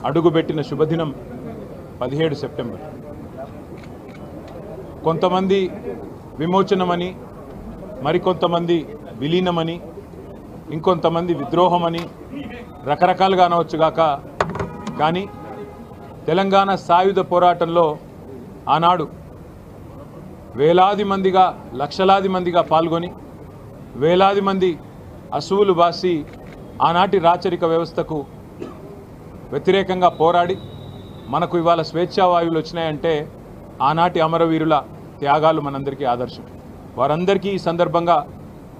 అడుగుబెట్టిన శుభదినం 17 సెప్టెంబర్. కొంతమంది విమోచనమని, మరికొంతమంది విలీనమని, ఇంకొంతమంది విద్రోహమని రకరకాలుగా అనవచ్చుగాక, కానీ తెలంగాణ సాయుధ పోరాటంలో ఆనాడు వేలాది మందిగా, లక్షలాది మందిగా పాల్గొని వేలాది మంది అసువులు బాసి ఆనాటి రాచరిక వ్యవస్థకు వ్యతిరేకంగా పోరాడి మనకు ఇవాళ స్వేచ్ఛావాయువులు వచ్చినాయంటే ఆనాటి అమరవీరుల త్యాగాలు మనందరికీ ఆదర్శం. వారందరికీ ఈ సందర్భంగా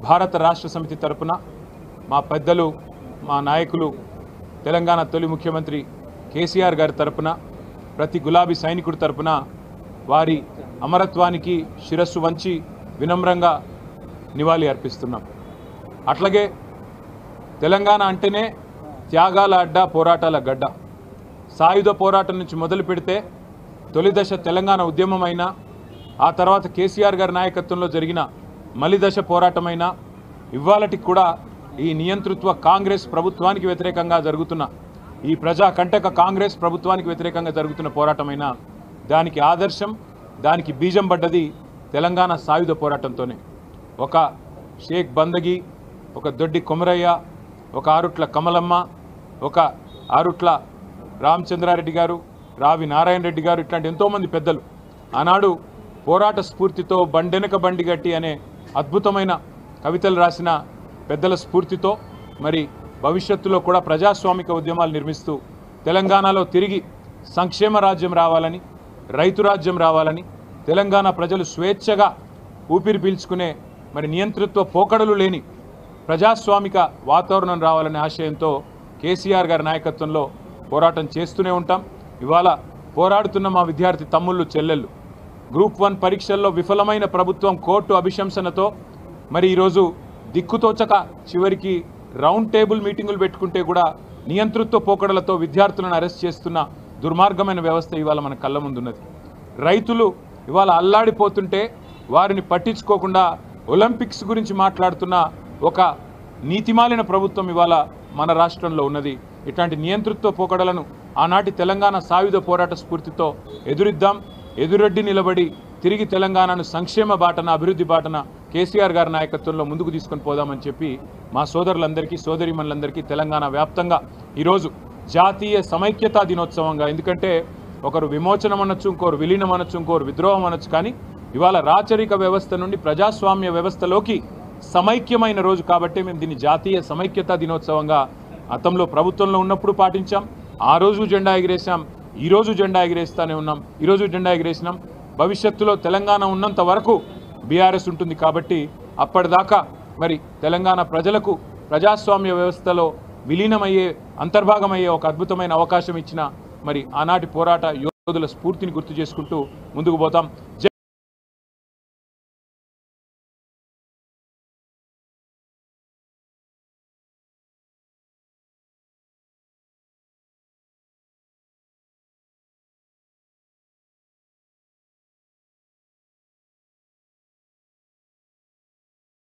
భారత రాష్ట్ర సమితి తరపున మా పెద్దలు, మా నాయకులు, తెలంగాణ తొలి ముఖ్యమంత్రి కేసీఆర్ గారి తరపున, ప్రతి గులాబీ సైనికుడి తరపున వారి అమరత్వానికి శిరస్సు వంచి వినమ్రంగా నివాళి అర్పిస్తున్నాం. అట్లాగే తెలంగాణ అంటేనే త్యాగాల అడ్డ, పోరాటాల గడ్డ. సాయుధ పోరాటం నుంచి మొదలు పెడితే తొలి దశ తెలంగాణ ఉద్యమమైనా, ఆ తర్వాత కేసీఆర్ గారి నాయకత్వంలో జరిగిన మలిదశ పోరాటమైనా, ఇవాళటికి కూడా ఈ నియంతృత్వ కాంగ్రెస్ ప్రభుత్వానికి వ్యతిరేకంగా జరుగుతున్న, ఈ ప్రజా కంటక కాంగ్రెస్ ప్రభుత్వానికి వ్యతిరేకంగా జరుగుతున్న పోరాటమైనా దానికి ఆదర్శం, దానికి బీజం పడ్డది తెలంగాణ సాయుధ పోరాటంతోనే. ఒక షేక్ బందగి, ఒక దొడ్డి కొమరయ్య, ఒక ఆరుట్ల కమలమ్మ, ఒక ఆరుట్ల రామచంద్రారెడ్డి గారు, రావి నారాయణ రెడ్డి గారు, ఇట్లాంటి ఎంతోమంది పెద్దలు ఆనాడు పోరాట స్ఫూర్తితో బండెనక బండి గట్టి అనే అద్భుతమైన కవితలు రాసిన పెద్దల స్ఫూర్తితో మరి భవిష్యత్తులో కూడా ప్రజాస్వామిక ఉద్యమాలు నిర్మిస్తూ తెలంగాణలో తిరిగి సంక్షేమ రాజ్యం రావాలని, రైతు రాజ్యం రావాలని, తెలంగాణ ప్రజలు స్వేచ్ఛగా ఊపిరి పీల్చుకునే మరి నియంతృత్వ పోకడలు లేని ప్రజాస్వామిక వాతావరణం రావాలనే ఆశయంతో కేసీఆర్ గారి నాయకత్వంలో పోరాటం చేస్తూనే ఉంటాం. ఇవాళ పోరాడుతున్న మా విద్యార్థి తమ్ముళ్ళు, చెల్లెళ్ళు గ్రూప్ 1 పరీక్షల్లో విఫలమైన ప్రభుత్వం కోర్టు అభిశంసనతో మరి ఈరోజు దిక్కుతోచక చివరికి రౌండ్ టేబుల్ మీటింగులు పెట్టుకుంటే కూడా నియంతృత్వ పోకడలతో విద్యార్థులను అరెస్ట్ చేస్తున్న దుర్మార్గమైన వ్యవస్థ ఇవాళ మన కళ్ళ ముందున్నది. రైతులు ఇవాళ అల్లాడిపోతుంటే వారిని పట్టించుకోకుండా ఒలింపిక్స్ గురించి మాట్లాడుతున్న ఒక నీతిమాలిన ప్రభుత్వం ఇవాళ మన రాష్ట్రంలో ఉన్నది. ఇట్లాంటి నియంతృత్వ పోకడలను ఆనాటి తెలంగాణ సాయుధ పోరాట స్ఫూర్తితో ఎదురిద్దాం. ఎదురొడ్డి నిలబడి తిరిగి తెలంగాణను సంక్షేమ బాటన, అభివృద్ధి బాటన కేసీఆర్ గారి నాయకత్వంలో ముందుకు తీసుకొని పోదామని చెప్పి మా సోదరులందరికీ, సోదరీమణులందరికీ తెలంగాణ వ్యాప్తంగా ఈరోజు జాతీయ సమైక్యతా దినోత్సవంగా, ఎందుకంటే ఒకరు విమోచనం అనొచ్చు, ఇంకోరు విలీనం అనొచ్చు, ఇంకోరు విద్రోహం అనొచ్చు, కానీ ఇవాళ రాచరిక వ్యవస్థ నుండి ప్రజాస్వామ్య వ్యవస్థలోకి సమైక్యమైన రోజు కాబట్టి మేము దీన్ని జాతీయ సమైక్యతా దినోత్సవంగా గతంలో ప్రభుత్వంలో ఉన్నప్పుడు పాటించాం. ఆ రోజు జెండా ఎగిరేసాం, ఈరోజు జెండా ఎగిరేస్తూనే ఉన్నాం, ఈరోజు జెండా ఎగిరేసినాం. భవిష్యత్తులో తెలంగాణ ఉన్నంత వరకు బీఆర్ఎస్ ఉంటుంది కాబట్టి అప్పటిదాకా మరి తెలంగాణ ప్రజలకు ప్రజాస్వామ్య వ్యవస్థలో విలీనమయ్యే, అంతర్భాగమయ్యే ఒక అద్భుతమైన అవకాశం ఇచ్చిన మరి ఆనాటి పోరాట యోధుల స్ఫూర్తిని గుర్తు చేసుకుంటూ ముందుకు పోతాం.